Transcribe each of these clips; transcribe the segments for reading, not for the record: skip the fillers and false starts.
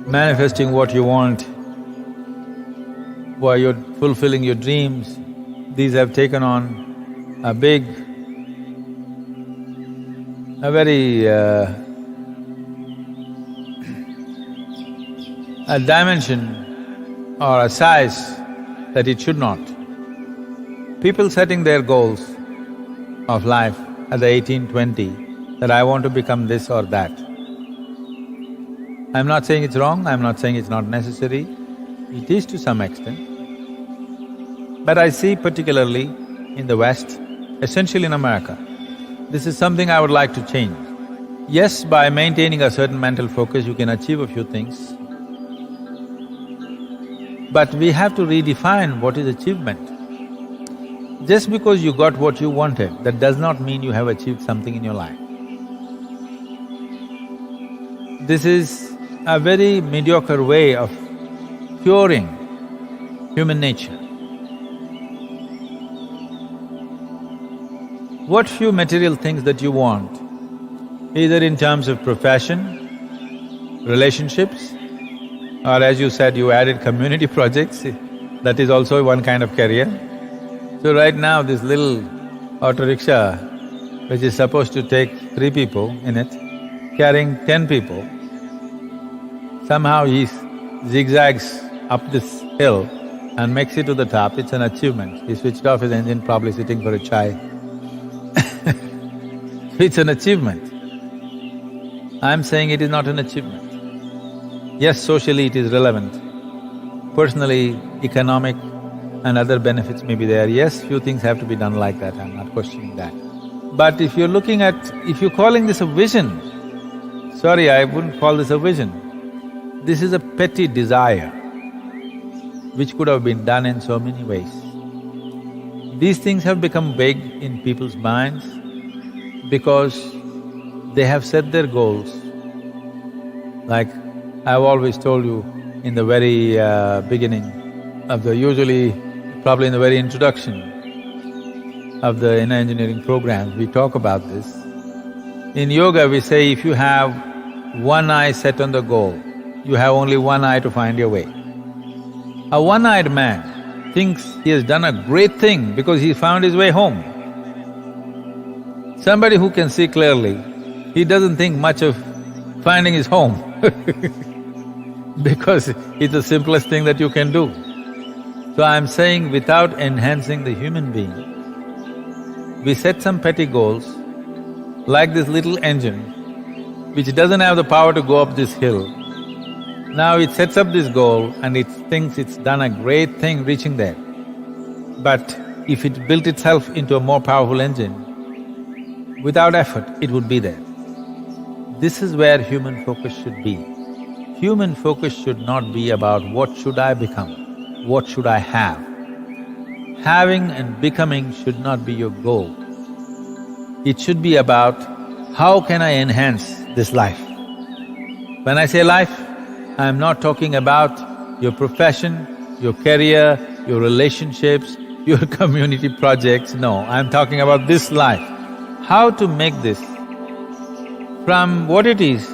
Manifesting what you want, while you're fulfilling your dreams, these have taken on a very a dimension or a size that it should not. People setting their goals of life at the 18, 20, that I want to become this or that. I'm not saying it's wrong, I'm not saying it's not necessary, it is to some extent. But I see particularly in the West, essentially in America, this is something I would like to change. Yes, by maintaining a certain mental focus, you can achieve a few things, but we have to redefine what is achievement. Just because you got what you wanted, that does not mean you have achieved something in your life. This is a very mediocre way of curing human nature. What few material things that you want, either in terms of profession, relationships, or as you said, you added community projects, that is also one kind of career. So right now, this little auto rickshaw, which is supposed to take 3 people in it, carrying 10 people, somehow he zigzags up this hill and makes it to the top, it's an achievement. He switched off his engine, probably sitting for a chai. It's an achievement. I'm saying it is not an achievement. Yes, socially it is relevant. Personally, economic and other benefits may be there. Yes, few things have to be done like that, I'm not questioning that. But if you're looking at… if you're calling this a vision, sorry, I wouldn't call this a vision. This is a petty desire which could have been done in so many ways. These things have become big in people's minds because they have set their goals. Like I've always told you in the very beginning of the… probably in the very introduction of the inner engineering programs, we talk about this. In yoga, we say if you have one eye set on the goal, you have only one eye to find your way. A one-eyed man thinks he has done a great thing because he found his way home. Somebody who can see clearly, he doesn't think much of finding his home because it's the simplest thing that you can do. So I'm saying without enhancing the human being, we set some petty goals, like this little engine, which doesn't have the power to go up this hill. Now it sets up this goal and it thinks it's done a great thing reaching there. But if it built itself into a more powerful engine, without effort, it would be there. This is where human focus should be. Human focus should not be about what should I become, what should I have. Having and becoming should not be your goal. It should be about how can I enhance this life. When I say life, I'm not talking about your profession, your career, your relationships, your community projects, no, I'm talking about this life. How to make this from what it is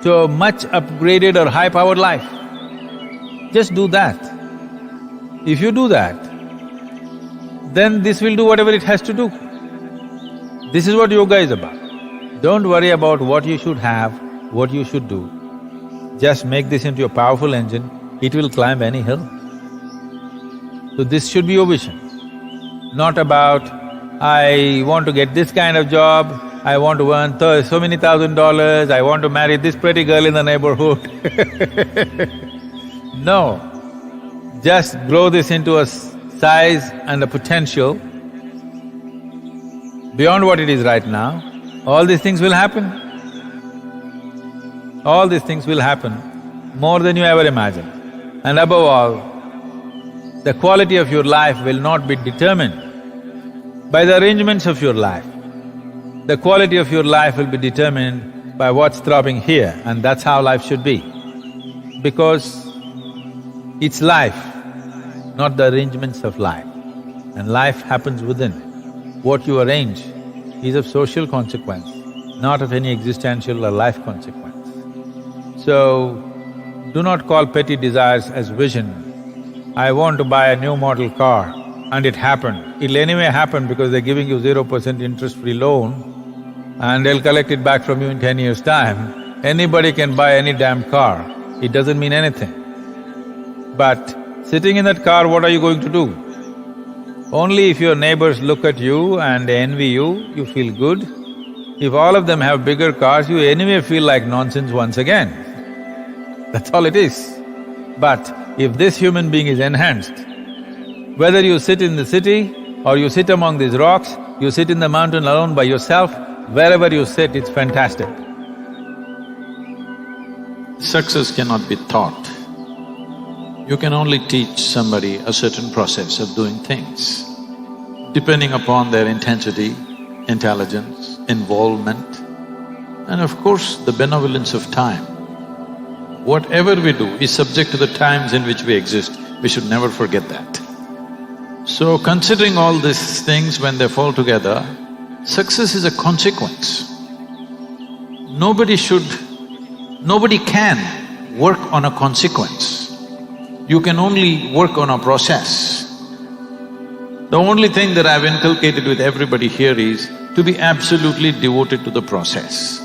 to a much upgraded or high-powered life. Just do that. If you do that, then this will do whatever it has to do. This is what yoga is about. Don't worry about what you should have, what you should do. Just make this into a powerful engine, it will climb any hill. So this should be your vision, not about, I want to get this kind of job, I want to earn so many $1,000, I want to marry this pretty girl in the neighborhood. No, just grow this into a size and a potential beyond what it is right now, all these things will happen. All these things will happen more than you ever imagined. And above all, the quality of your life will not be determined by the arrangements of your life. The quality of your life will be determined by what's throbbing here, and that's how life should be. Because it's life, not the arrangements of life. and life happens within. What you arrange is of social consequence, not of any existential or life consequence. So, do not call petty desires as vision. I want to buy a new model car and it happened. It'll anyway happen because they're giving you 0% interest-free loan and they'll collect it back from you in 10 years' time. Anybody can buy any damn car, it doesn't mean anything. But sitting in that car, what are you going to do? Only if your neighbors look at you and they envy you, you feel good. If all of them have bigger cars, you anyway feel like nonsense once again. That's all it is. But if this human being is enhanced, whether you sit in the city or you sit among these rocks, you sit in the mountain alone by yourself, wherever you sit, it's fantastic. Success cannot be taught. You can only teach somebody a certain process of doing things, depending upon their intensity, intelligence, involvement, and of course the benevolence of time. Whatever we do is subject to the times in which we exist, we should never forget that. So considering all these things when they fall together, success is a consequence. Nobody can work on a consequence. You can only work on a process. The only thing that I've inculcated with everybody here is to be absolutely devoted to the process.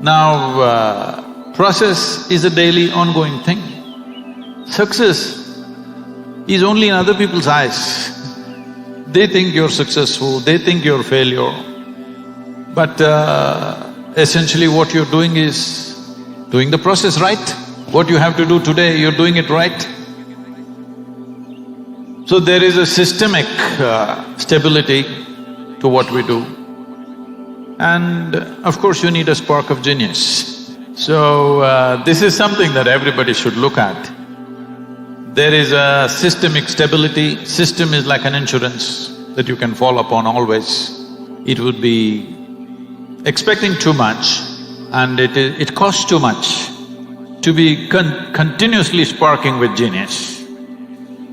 Now, process is a daily ongoing thing. Success is only in other people's eyes. They think you're successful, they think you're failure. But essentially what you're doing is doing the process right. What you have to do today, you're doing it right. So there is a systemic stability to what we do. And of course you need a spark of genius. So this is something that everybody should look at. There is a systemic stability. System is like an insurance that you can fall upon always. It would be expecting too much and it costs too much to be continuously sparking with genius.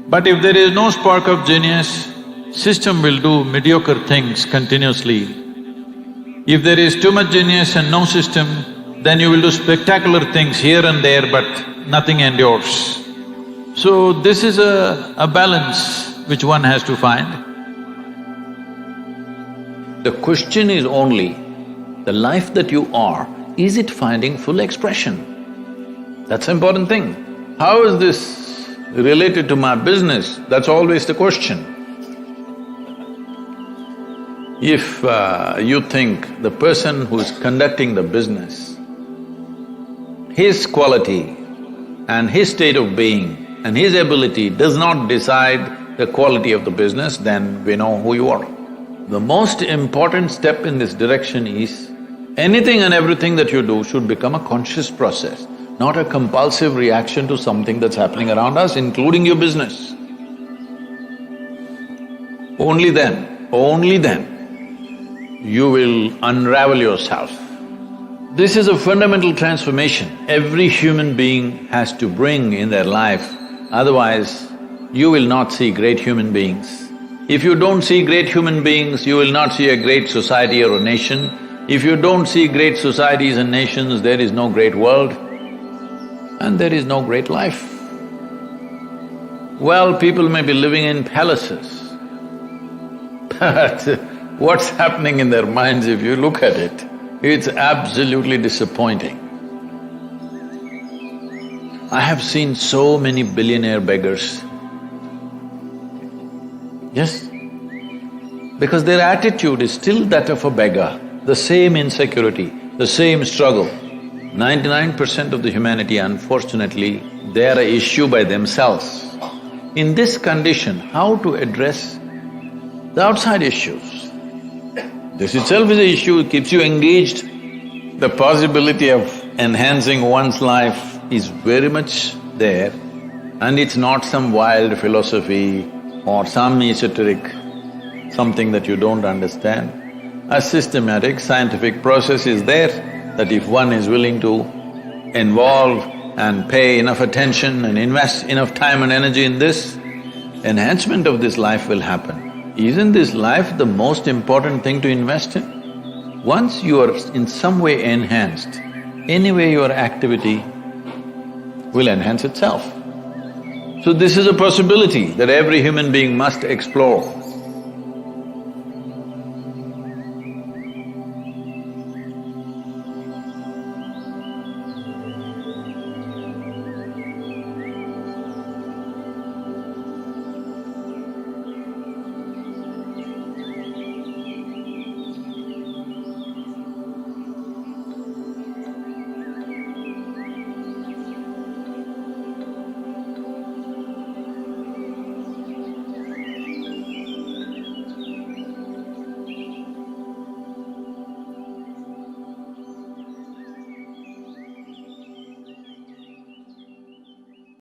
But if there is no spark of genius, system will do mediocre things continuously. If there is too much genius and no system, then you will do spectacular things here and there but nothing endures. So this is a balance which one has to find. The question is only, the life that you are, is it finding full expression? That's the important thing. How is this related to my business? That's always the question. If you think the person who's conducting the business, his quality and his state of being and his ability does not decide the quality of the business, then we know who you are. The most important step in this direction is, anything and everything that you do should become a conscious process, not a compulsive reaction to something that's happening around us, including your business. Only then, you will unravel yourself. This is a fundamental transformation every human being has to bring in their life, otherwise you will not see great human beings. If you don't see great human beings, you will not see a great society or a nation. If you don't see great societies and nations, there is no great world and there is no great life. Well, people may be living in palaces, but what's happening in their minds, if you look at it, it's absolutely disappointing. I have seen so many billionaire beggars. Yes, because their attitude is still that of a beggar, the same insecurity, the same struggle. 99% of the humanity, unfortunately, they are an issue by themselves. In this condition, how to address the outside issues? This itself is an issue, it keeps you engaged. The possibility of enhancing one's life is very much there, and it's not some wild philosophy or some esoteric something that you don't understand. A systematic scientific process is there that if one is willing to involve and pay enough attention and invest enough time and energy in this, enhancement of this life will happen. Isn't this life the most important thing to invest in? Once you are in some way enhanced, anyway your activity will enhance itself. So this is a possibility that every human being must explore.